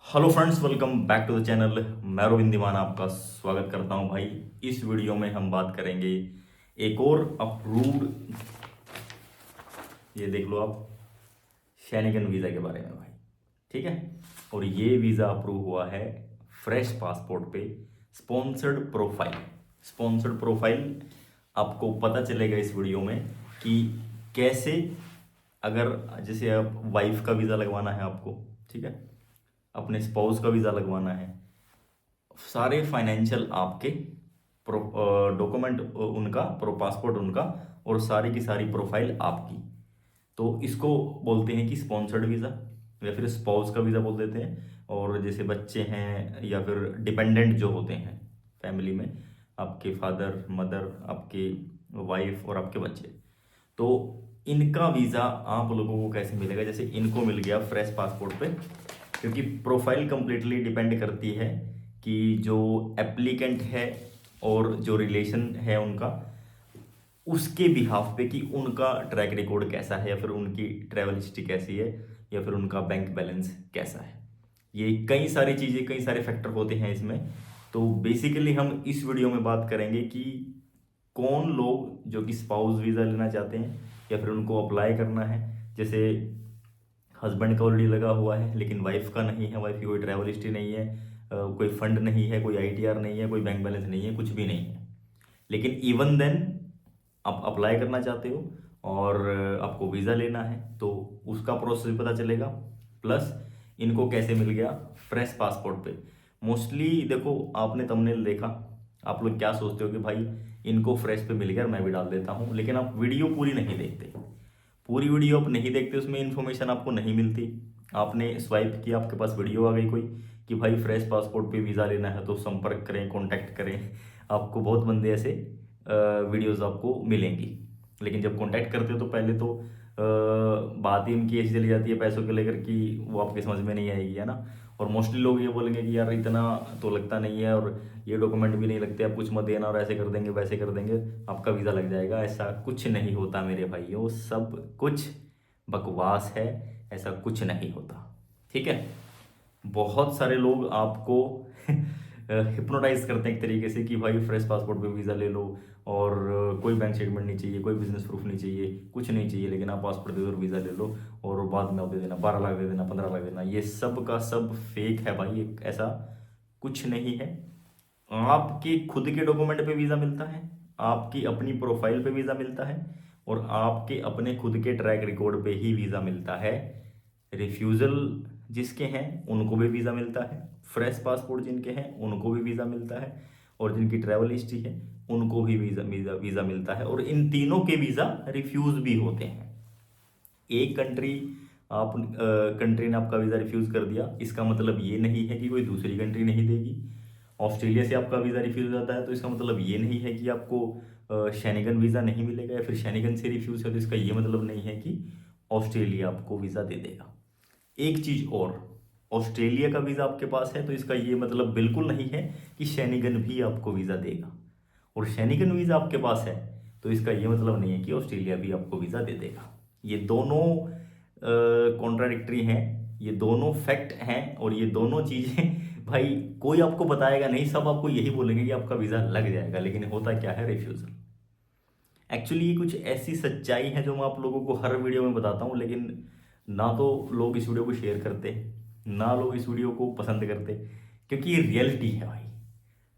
Hello friends, welcome back to the channel. मैं रोविंद दीवाना आपका स्वागत करता हूं भाई। इस वीडियो में हम बात करेंगे एक और अप्रूव्ड, ये देख लो आप, शेनिगन वीज़ा के बारे में भाई। ठीक है। और ये वीज़ा अप्रूव हुआ है फ्रेश पासपोर्ट पे, स्पॉन्सर्ड प्रोफाइल। स्पॉन्सर्ड प्रोफाइल आपको पता चलेगा इस वीडियो में कि कैसे, अगर जैसे आप वाइफ का वीज़ा लगवाना है आपको, ठीक है, अपने स्पाउस का वीज़ा लगवाना है, सारे फाइनेंशियल आपके डॉक्यूमेंट उनका, प्रो पासपोर्ट उनका, और सारी की सारी प्रोफाइल आपकी। तो इसको बोलते हैं कि स्पॉन्सर्ड वीज़ा, या फिर स्पाउस का वीज़ा बोल देते हैं। और जैसे बच्चे हैं या फिर डिपेंडेंट जो होते हैं फैमिली में, आपके फादर मदर, आपकी वाइफ और आपके बच्चे, तो इनका वीज़ा आप लोगों को कैसे मिलेगा? जैसे इनको मिल गया फ्रेश पासपोर्ट पे, क्योंकि प्रोफाइल कंप्लीटली डिपेंड करती है कि जो एप्लीकेंट है और जो रिलेशन है उनका, उसके बिहाफ पे कि उनका ट्रैक रिकॉर्ड कैसा है, या फिर उनकी ट्रैवल हिस्ट्री कैसी है, या फिर उनका बैंक बैलेंस कैसा है। ये कई सारी चीज़ें, कई सारे फैक्टर होते हैं इसमें। तो बेसिकली हम इस वीडियो में बात करेंगे कि कौन लोग जो कि स्पाउस वीज़ा लेना चाहते हैं या फिर उनको अप्लाई करना है। जैसे हस्बैंड का ऑलरेडी लगा हुआ है लेकिन वाइफ का नहीं है, वाइफ की कोई ट्रैवल हिस्ट्री नहीं है, कोई फंड नहीं है, कोई आईटीआर नहीं है, कोई बैंक बैलेंस नहीं है, कुछ भी नहीं है, लेकिन इवन देन आप अप्लाई करना चाहते हो और आपको वीज़ा लेना है, तो उसका प्रोसेस भी पता चलेगा। प्लस इनको कैसे मिल गया फ्रेश पासपोर्ट पे। मोस्टली देखो, आपने थंबनेल देखा, आप लोग क्या सोचते हो कि भाई इनको फ्रेश पे मिल गया, मैं भी डाल देता हूँ, लेकिन आप वीडियो पूरी नहीं देखते। पूरी वीडियो आप नहीं देखते, उसमें इन्फॉर्मेशन आपको नहीं मिलती। आपने स्वाइप किया, आपके पास वीडियो आ गई कोई कि भाई फ्रेश पासपोर्ट पे वीज़ा लेना है तो संपर्क करें, कांटेक्ट करें। आपको बहुत बंदे ऐसे वीडियोस आपको मिलेंगी, लेकिन जब कांटेक्ट करते हो तो पहले तो बात ही उनकी ऐसी चली जाती है पैसों को लेकर कि वो आपके समझ में नहीं आएगी, है ना। और मोस्टली लोग ये बोलेंगे कि यार इतना तो लगता नहीं है, और ये डॉक्यूमेंट भी नहीं लगते, आप कुछ मत देना, और ऐसे कर देंगे वैसे कर देंगे, आपका वीज़ा लग जाएगा। ऐसा कुछ नहीं होता मेरे भाइयों, सब कुछ बकवास है, ऐसा कुछ नहीं होता। ठीक है। बहुत सारे लोग आपको हिप्नोटाइज करते हैं एक तरीके से कि भाई फ्रेश पासपोर्ट पे वीज़ा ले लो, और कोई बैंक स्टेटमेंट नहीं चाहिए, कोई बिजनेस प्रूफ नहीं चाहिए, कुछ नहीं चाहिए, लेकिन आप पासपोर्ट दे दो और वीज़ा ले लो, और बाद में आप दे देना 12 लाख, दे देना 15 लाख देना। ये सब का सब फेक है भाई, ऐसा कुछ नहीं है। आपके खुद के डॉक्यूमेंट पे वीज़ा मिलता है, आपकी अपनी प्रोफाइल पे वीज़ा मिलता है, और आपके अपने खुद के ट्रैक रिकॉर्ड पे ही वीज़ा मिलता है। रिफ्यूज़ल जिसके हैं उनको भी वीज़ा मिलता है, फ्रेश पासपोर्ट जिनके हैं उनको भी वीज़ा मिलता है, और जिनकी ट्रैवल हिस्ट्री है उनको भी वीज़ा वीज़ा वीज़ा मिलता है, और इन तीनों के वीज़ा रिफ्यूज़ भी होते हैं। एक कंट्री, आप कंट्री ने आपका वीज़ा रिफ्यूज़ कर दिया, इसका मतलब ये नहीं है कि कोई दूसरी कंट्री नहीं देगी। ऑस्ट्रेलिया से आपका वीज़ा रिफ्यूज़ हो जाता है तो इसका मतलब ये नहीं है कि आपको शेनिगन वीज़ा नहीं मिलेगा, या फिर शेनिगन से रिफ्यूज़ है तो इसका ये मतलब नहीं है कि ऑस्ट्रेलिया आपको वीज़ा दे देगा। एक चीज़ और, ऑस्ट्रेलिया का वीज़ा आपके पास है तो इसका ये मतलब बिल्कुल नहीं है कि शेनिगन भी आपको वीज़ा देगा, और शेनिगन वीज़ा आपके पास है तो इसका ये मतलब नहीं है कि ऑस्ट्रेलिया भी आपको वीज़ा दे देगा। ये दोनों कॉन्ट्राडिक्टरी हैं, ये दोनों फैक्ट हैं, और ये दोनों चीज़ें भाई कोई आपको बताएगा नहीं, सब आपको यही बोलेंगे कि आपका वीज़ा लग जाएगा, लेकिन होता क्या है, रिफ्यूज़ल। एक्चुअली ये कुछ ऐसी सच्चाई है जो मैं आप लोगों को हर वीडियो में बताता हूँ, लेकिन ना तो लोग इस वीडियो को शेयर करते, ना लोग इस वीडियो को पसंद करते, क्योंकि ये रियलिटी है भाई।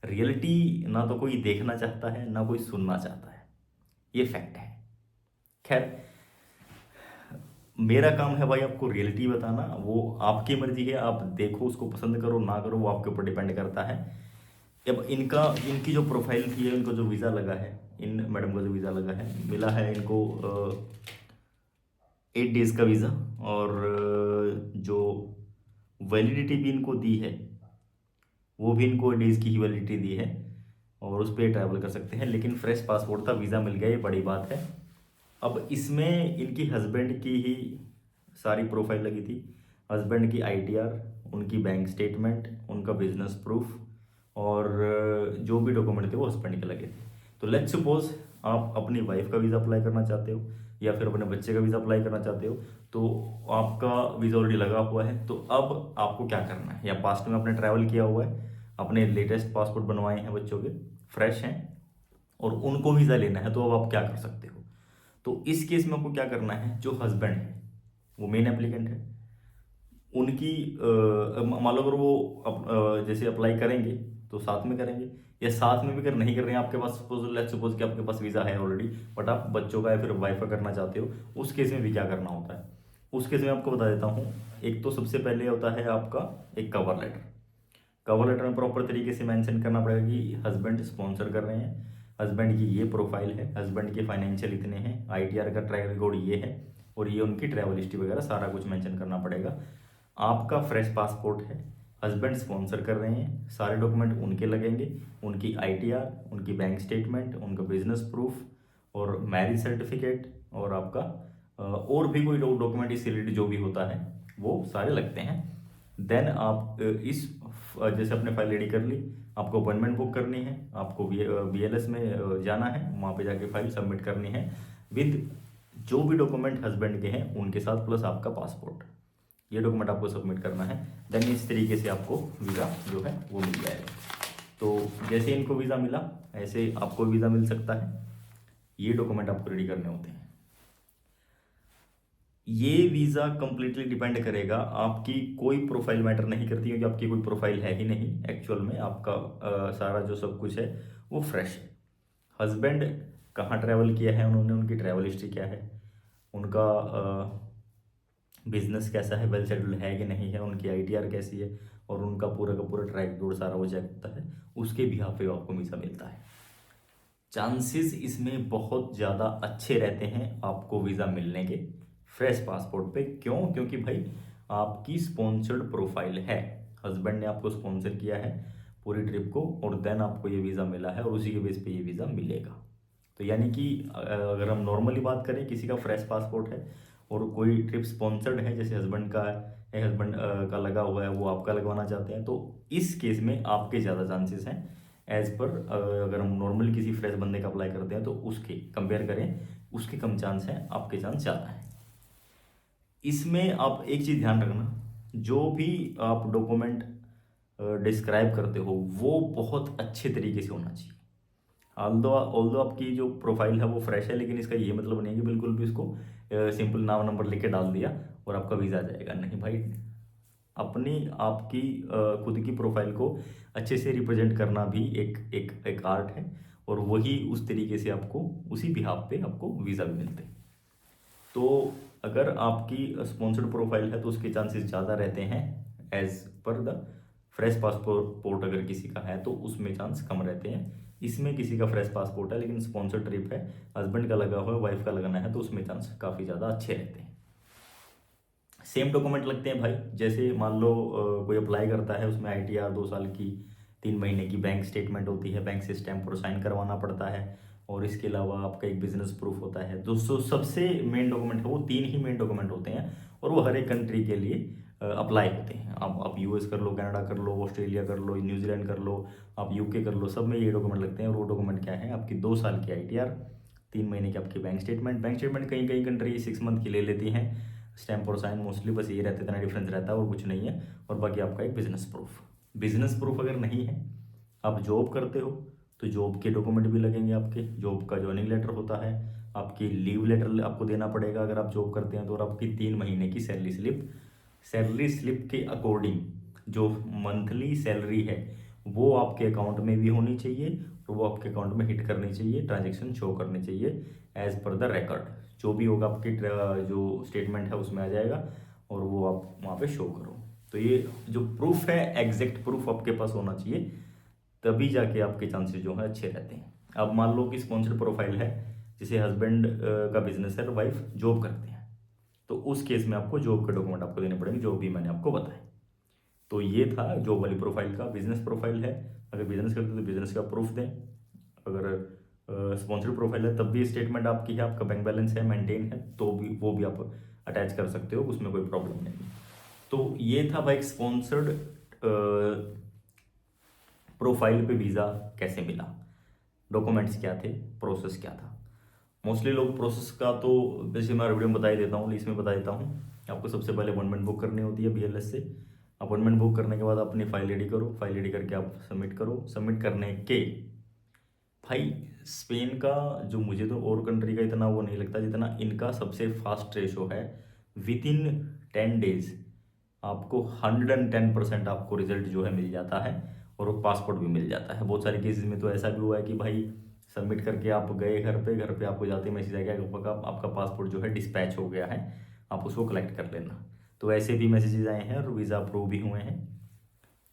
रियलिटी ना तो कोई देखना चाहता है, ना कोई सुनना चाहता है, ये फैक्ट है। खैर, मेरा काम है भाई आपको रियलिटी बताना, वो आपकी मर्जी है, आप देखो, उसको पसंद करो ना करो, वो आपके ऊपर डिपेंड करता है। अब इनका, इनकी जो प्रोफाइल थी है, इनको जो वीज़ा लगा है, इन मैडम को जो वीज़ा लगा है, मिला है इनको 8 डेज़ का वीज़ा, और जो वैलिडिटी भी इनको दी है वो भी इनको 8 डेज़ की ही वैलिडिटी दी है, और उस पर ट्रैवल कर सकते हैं। लेकिन फ्रेश पासपोर्ट था, वीज़ा मिल गया, ये बड़ी बात है। अब इसमें इनकी हस्बैंड की ही सारी प्रोफाइल लगी थी, हस्बैंड की आईटीआर, उनकी बैंक स्टेटमेंट, उनका बिजनेस प्रूफ, और जो भी डॉक्यूमेंट थे वो हस्बैंड के लगे थे। तो लेट्स सपोज आप अपनी वाइफ का वीज़ा अप्लाई करना चाहते हो, या फिर अपने बच्चे का वीज़ा अप्लाई करना चाहते हो, तो आपका वीज़ा ऑलरेडी लगा हुआ है, तो अब आपको क्या करना है, या पास्ट में आपने ट्रैवल किया हुआ है, अपने लेटेस्ट पासपोर्ट बनवाए हैं बच्चों के, फ्रेश हैं, और उनको वीज़ा लेना है, तो अब आप क्या कर सकते हो। तो इस केस में आपको क्या करना है, जो हस्बैंड है वो मेन एप्लीकेंट है, उनकी मान लो अगर वो जैसे अप्लाई करेंगे तो साथ में करेंगे, या साथ में भी अगर नहीं कर रहे हैं, आपके पास सपोज लेट्स सपोज कि आपके पास वीज़ा है ऑलरेडी, बट आप बच्चों का या फिर वाइफ का करना चाहते हो, उस केस में भी क्या करना होता है, उस केस में आपको बता देता हूँ। एक तो सबसे पहले होता है आपका एक कवर लेटर। कवर लेटर में प्रॉपर तरीके से मेंशन करना पड़ेगा कि हस्बैंड स्पॉन्सर कर रहे हैं, हस्बैंड की ये प्रोफाइल है, हस्बैंड के फाइनेंशियल इतने हैं, आईटीआर का ट्रैक रिकॉर्ड ये है, और ये उनकी ट्रैवल हिस्ट्री वगैरह सारा कुछ मेंशन करना पड़ेगा। आपका फ्रेश पासपोर्ट है, हस्बैंड स्पॉन्सर कर रहे हैं, सारे डॉक्यूमेंट उनके लगेंगे, उनकी आईटीआर, उनकी बैंक स्टेटमेंट, उनका बिजनेस प्रूफ, और मैरिज सर्टिफिकेट, और आपका और भी कोई डॉक्यूमेंट इस रिलेटेड जो भी होता है वो सारे लगते हैं। देन आप इस जैसे अपने फाइल रेडी कर ली, आपको अपॉइंटमेंट बुक करनी है, आपको BLS में जाना है, वहाँ पे जाके फाइल सबमिट करनी है विद जो भी डॉक्यूमेंट हस्बैंड के हैं उनके साथ, प्लस आपका पासपोर्ट, ये डॉक्यूमेंट आपको सबमिट करना है। देन इस तरीके से आपको वीज़ा जो है वो मिल जाएगा। तो जैसे इनको वीज़ा मिला ऐसे आपको वीज़ा मिल सकता है। ये डॉक्यूमेंट आपको रेडी करने होते हैं। ये वीज़ा कंप्लीटली डिपेंड करेगा, आपकी कोई प्रोफाइल मैटर नहीं करती, क्योंकि आपकी कोई प्रोफाइल है ही नहीं एक्चुअल में, आपका सारा जो सब कुछ है वो फ्रेश है। हस्बैंड कहाँ ट्रैवल किया है उन्होंने, उनकी ट्रैवल हिस्ट्री क्या है, उनका बिजनेस कैसा है, वेल सेटल्ड है कि नहीं है, उनकी आईटीआर कैसी है, और उनका पूरा का पूरा ट्रैक रिकॉर्ड सारा वो चेक होता है, उसके बिहाफ पे आपको वीज़ा मिलता है। चांसेस इसमें बहुत ज़्यादा अच्छे रहते हैं आपको वीज़ा मिलने के फ्रेश पासपोर्ट पे। क्यों? क्योंकि भाई आपकी स्पॉन्सर्ड प्रोफाइल है, हस्बैंड ने आपको स्पॉन्सर किया है पूरी ट्रिप को, और देन आपको ये वीज़ा मिला है, और उसी के बेस पे ये वीज़ा मिलेगा। तो यानी कि अगर हम नॉर्मली बात करें, किसी का फ्रेश पासपोर्ट है और कोई ट्रिप स्पॉन्सर्ड है, जैसे हस्बैंड का है, हस्बैंड का लगा हुआ है, वो आपका लगवाना चाहते हैं, तो इस केस में आपके ज़्यादा चांसेस हैं एज पर अगर हम नॉर्मल किसी फ्रेश बंदे का अप्लाई करते हैं तो उसके कंपेयर करें, उसके कम चांस हैं, आपके चांस ज़्यादा हैं। इसमें आप एक चीज़ ध्यान रखना, जो भी आप डॉक्यूमेंट डिस्क्राइब करते हो वो बहुत अच्छे तरीके से होना चाहिए। ऑल्दो आपकी जो प्रोफाइल है वो फ्रेश है, लेकिन इसका ये मतलब नहीं है कि बिल्कुल भी इसको सिंपल नाम नंबर लिख के डाल दिया और आपका वीज़ा आ जाएगा। नहीं भाई, अपनी आपकी खुद की प्रोफाइल को अच्छे से रिप्रेजेंट करना भी एक एक एक आर्ट है, और वही उस तरीके से आपको उसी बिहाफ पे आपको वीज़ा भी मिलते हैं। तो अगर आपकी स्पॉन्सर्ड प्रोफाइल है तो उसके चांसेस ज़्यादा रहते हैं as per the fresh passport. अगर किसी का है तो उसमें चांस कम रहते हैं। इसमें किसी का फ्रेश पासपोर्ट है लेकिन स्पॉन्सर्ड ट्रिप है, हस्बैंड का लगा हुआ है, वाइफ का लगाना है, तो उसमें चांस काफ़ी ज़्यादा अच्छे रहते हैं। सेम डॉक्यूमेंट लगते हैं भाई, जैसे मान लो कोई अप्लाई करता है, उसमें आईटीआर 2 साल की, 3 महीने की बैंक स्टेटमेंट होती है, बैंक से स्टैम्प और साइन करवाना पड़ता है, और इसके अलावा आपका एक बिजनेस प्रूफ होता है। दोस्तों सबसे मेन डॉक्यूमेंट है वो 3 ही मेन डॉक्यूमेंट होते हैं, और वो हर एक कंट्री के लिए अप्लाई होते हैं। आप यूएस कर लो, कनाडा कर लो, ऑस्ट्रेलिया कर लो, न्यूजीलैंड कर लो, आप यूके कर लो, सब में ये डॉक्यूमेंट लगते हैं। और वो डॉक्यूमेंट क्या है, आपकी 2 साल की आईटीआर, 3 महीने की आपकी बैंक स्टेटमेंट। बैंक स्टेटमेंट कई कई कंट्री 6 मंथ की ले लेती हैं, स्टैम्प और साइन मोस्टली बस ये रहता है, इतना डिफरेंस रहता है और कुछ नहीं है। और बाकी आपका एक बिजनेस प्रूफ। बिजनेस प्रूफ अगर नहीं है, आप जॉब करते हो तो जॉब के डॉक्यूमेंट भी लगेंगे आपके, जॉब का ज्वाइनिंग लेटर होता है, आपकी लीव लेटर आपको देना पड़ेगा अगर आप जॉब करते हैं तो, और आपकी 3 महीने की सैलरी स्लिप के अकॉर्डिंग जो मंथली सैलरी है वो आपके अकाउंट में भी होनी चाहिए, और वो आपके अकाउंट में हिट करनी चाहिए, ट्रांजेक्शन शो करनी चाहिए एज पर द रिकॉर्ड। जो भी होगा आपकी जो स्टेटमेंट है उसमें आ जाएगा, और वो आप वहाँ पे शो करो। तो ये जो प्रूफ है, एग्जैक्ट प्रूफ आपके पास होना चाहिए, तभी जाके आपके चांसेस जो है अच्छे रहते हैं। अब मान लो कि स्पॉन्सर्ड प्रोफाइल है, जैसे हस्बैंड का बिजनेस है और वाइफ जॉब करते हैं, तो उस केस में आपको जॉब के डॉक्यूमेंट आपको देने पड़ेंगे, जो भी मैंने आपको बताया। तो ये था जॉब वाली प्रोफाइल का। बिजनेस प्रोफाइल है, अगर बिजनेस करते तो बिजनेस का प्रूफ दें, अगर स्पॉन्सर्ड प्रोफाइल है तब भी स्टेटमेंट आपकी है, आपका बैंक बैलेंस है, मेंटेन है, तो भी वो भी आप अटैच कर सकते हो, उसमें कोई प्रॉब्लम नहीं। तो ये था भाई स्पॉन्सर्ड प्रोफाइल पे वीज़ा कैसे मिला, डॉक्यूमेंट्स क्या थे, प्रोसेस क्या था। मोस्टली लोग प्रोसेस का तो वैसे मैं वीडियो में बता ही देता हूँ, इसमें बता देता हूँ। आपको सबसे पहले अपॉइंटमेंट बुक करनी होती है BLS से। अपॉइंटमेंट बुक करने के बाद अपनी फाइल रेडी करो, फाइल रेडी करके आप सबमिट करो। सबमिट करने के भाई स्पेन का जो, मुझे तो और कंट्री का इतना वो नहीं लगता जितना इनका सबसे फास्ट रेशो है। विद इन 10 days आपको 110% आपको रिजल्ट जो है मिल जाता है, और वो पासपोर्ट भी मिल जाता है। बहुत सारे केसेस में तो ऐसा भी हुआ है कि भाई सबमिट करके आप गए घर पे आपको जाते ही मैसेज आ गया कि आपका पासपोर्ट जो है डिस्पैच हो गया है, आप उसको कलेक्ट कर लेना। तो ऐसे भी मैसेजेस आए हैं और वीज़ा अप्रूव भी हुए हैं।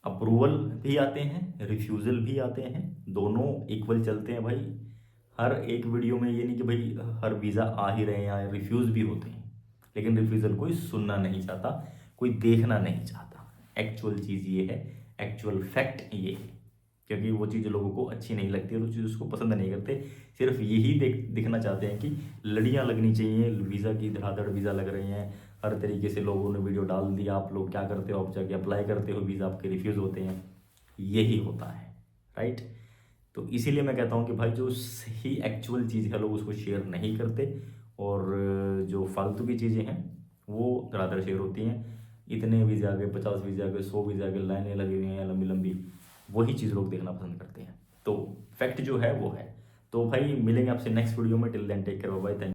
अप्रूवल भी आते हैं, रिफ्यूज़ल भी आते हैं, दोनों इक्वल चलते हैं भाई। हर एक वीडियो में ये नहीं कि भाई हर वीज़ा आ ही रहे हैं या रिफ्यूज़ भी होते हैं, लेकिन रिफ्यूज़ल कोई सुनना नहीं चाहता, कोई देखना नहीं चाहता। एक्चुअल चीज़ ये है, एक्चुअल फैक्ट ये है, क्योंकि वो चीज़ लोगों को अच्छी नहीं लगती है, तो चीज़ उसको पसंद नहीं करते। सिर्फ यही दिखना चाहते हैं कि लड़ियाँ लगनी चाहिए, वीज़ा की धड़ाधड़ वीज़ा लग रही हैं, हर तरीके से लोगों ने वीडियो डाल दिया, आप लोग क्या करते हो, आप जाके अप्लाई करते हो, वीज़ा आपके रिफ्यूज़ होते हैं, यही होता है, राइट। तो इसीलिए मैं कहता हूँ कि भाई जो सही एक्चुअल चीज़ है लोग उसको शेयर नहीं करते, और जो फालतू की चीज़ें हैं वो ज़्यादातर शेयर होती हैं। इतने वीज़े आ गए, 50 वीज़े आ गए, 100 वीज़े आ गए, लाइनें लगी हुई हैं लंबी लंबी, वही चीज़ लोग देखना पसंद करते हैं। तो फैक्ट जो है वो है। तो भाई मिलेंगे आपसे नेक्स्ट वीडियो में। Till then take care, bye bye.